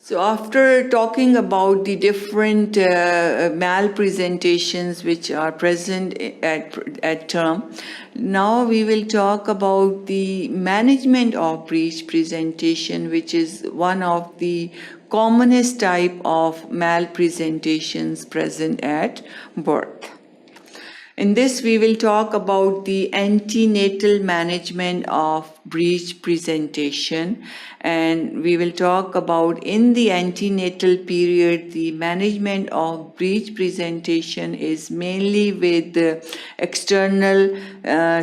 So after talking about the different malpresentations which are present at term, now we will talk about the management of breech presentation, which is one of the commonest type of malpresentations present at birth. In this, we will talk about the antenatal management of breech presentation, and we will talk about in the antenatal period, the management of breech presentation is mainly with the external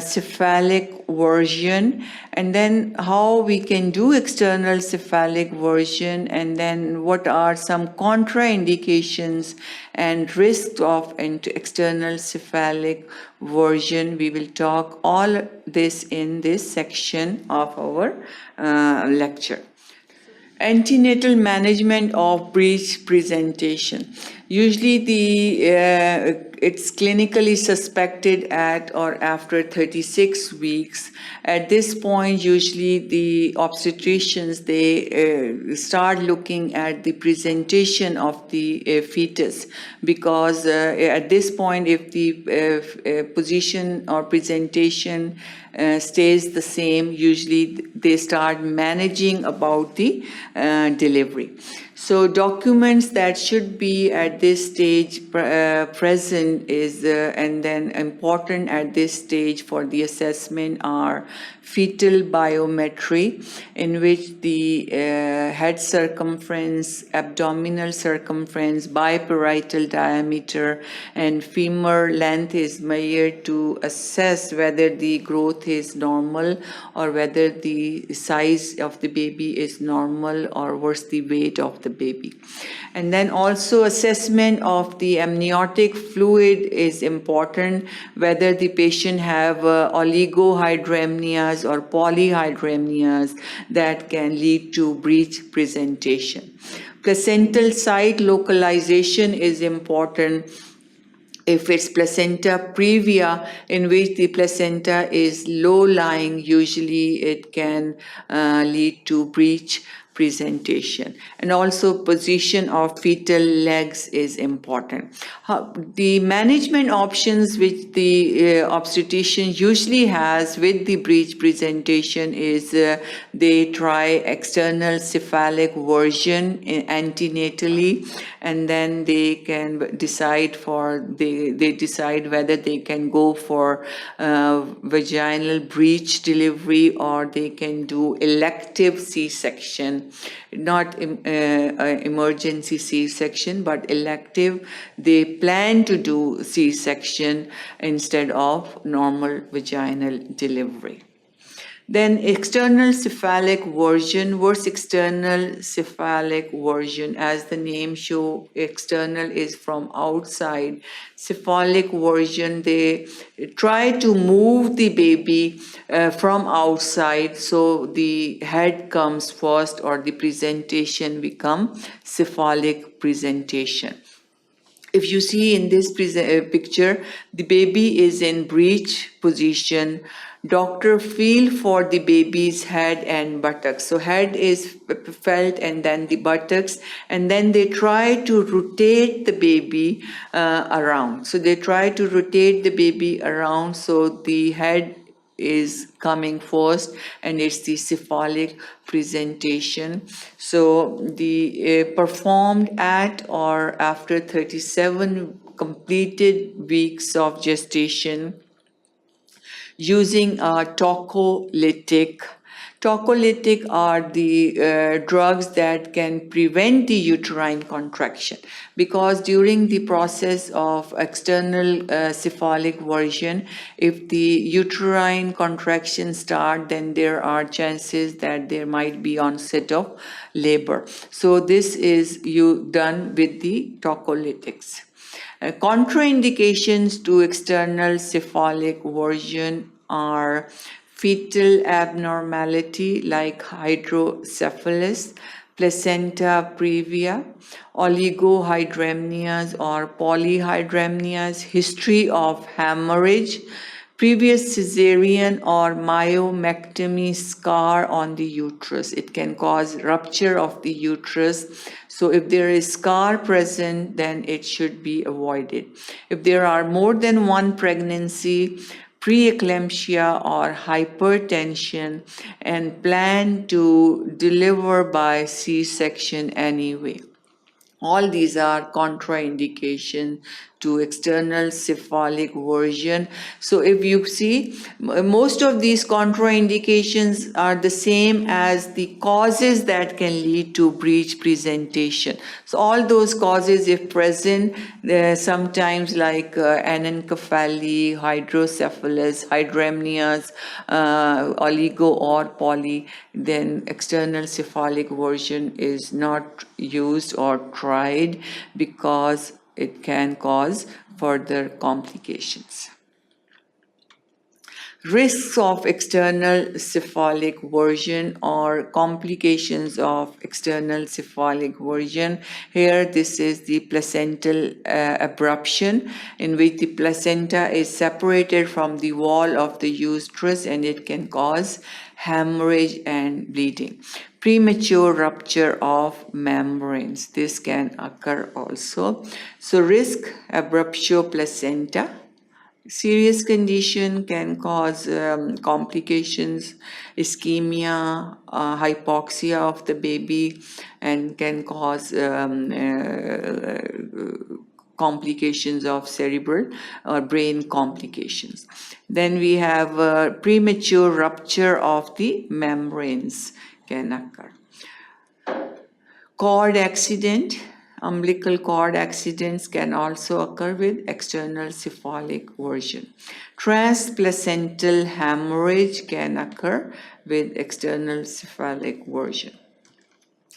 cephalic version, and then how we can do external cephalic version, and then what are some contraindications and risks of external cephalic version. We will talk all this in this section of our lecture. Antenatal management of breech presentation. Usually it's clinically suspected at or after 36 weeks. At this point, usually the obstetricians, they start looking at the presentation of the fetus, because at this point, if the position or presentation stays the same, usually they start managing about the delivery. So documents that should be at this stage present is and then important at this stage for the assessment are fetal biometry, in which the head circumference, abdominal circumference, biparietal diameter, and femur length is measured to assess whether the growth is normal or whether the size of the baby is normal or what's the weight of the baby. And then also assessment of the amniotic fluid is important, whether the patient have oligohydramnias or polyhydramnias that can lead to breech presentation. Placental site localization is important. If it's placenta previa, in which the placenta is low-lying, usually it can lead to breech presentation. And also position of fetal legs is important. The management options which the obstetrician usually has with the breech presentation is they try external cephalic version antenatally, and then they can decide they decide whether they can go for vaginal breech delivery or they can do elective C-section, not emergency C-section, but elective. They plan to do C-section instead of normal vaginal delivery. Then external cephalic version. What's external cephalic version? As the name show, external is from outside. Cephalic version, they try to move the baby from outside, so the head comes first or the presentation become cephalic presentation. If you see in this picture, the baby is in breech position. Doctor feel for the baby's head and buttocks. So head is felt and then the buttocks, and then they try to rotate the baby around. So they try to rotate the baby around, so the head is coming first and it's the cephalic presentation. So the performed at or after 37 completed weeks of gestation using a tocolytic. Tocolytic are the drugs that can prevent the uterine contraction, because during the process of external cephalic version, if the uterine contraction start, then there are chances that there might be onset of labor. So this is done with the tocolytics. Contraindications to external cephalic version are fetal abnormality like hydrocephalus, placenta previa, oligohydramnias or polyhydramnias, history of hemorrhage, Previous cesarean or myomectomy scar on the uterus. It can cause rupture of the uterus. So if there is scar present, then it should be avoided. If there are more than one pregnancy, preeclampsia or hypertension, and plan to deliver by C-section anyway. All these are contraindication to external cephalic version. So if you see, most of these contraindications are the same as the causes that can lead to breech presentation. So all those causes, if present, sometimes like anencephaly, hydrocephalus, hydramnios, oligo or poly, then external cephalic version is not used or tried because it can cause further complications. Risks of external cephalic version or complications of external cephalic version. Here, this is the placental abruption, in which the placenta is separated from the wall of the uterus and it can cause hemorrhage and bleeding. Premature rupture of membranes. This can occur also. So, risk abruptio placenta. Serious condition can cause complications, ischemia, hypoxia of the baby, and can cause complications of cerebral or brain complications. Then we have premature rupture of the membranes can occur. Cord accident. Umbilical cord accidents can also occur with external cephalic version. Transplacental hemorrhage can occur with external cephalic version.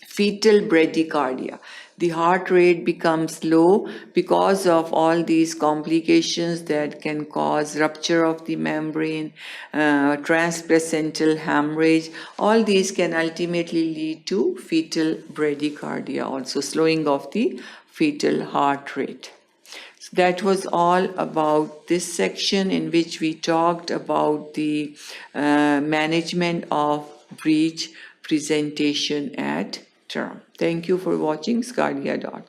Fetal bradycardia. The heart rate becomes low because of all these complications that can cause rupture of the membrane, transplacental hemorrhage. All these can ultimately lead to fetal bradycardia, also slowing of the fetal heart rate. So that was all about this section, in which we talked about the management of breech presentation at term. Thank you for watching sqadia.com.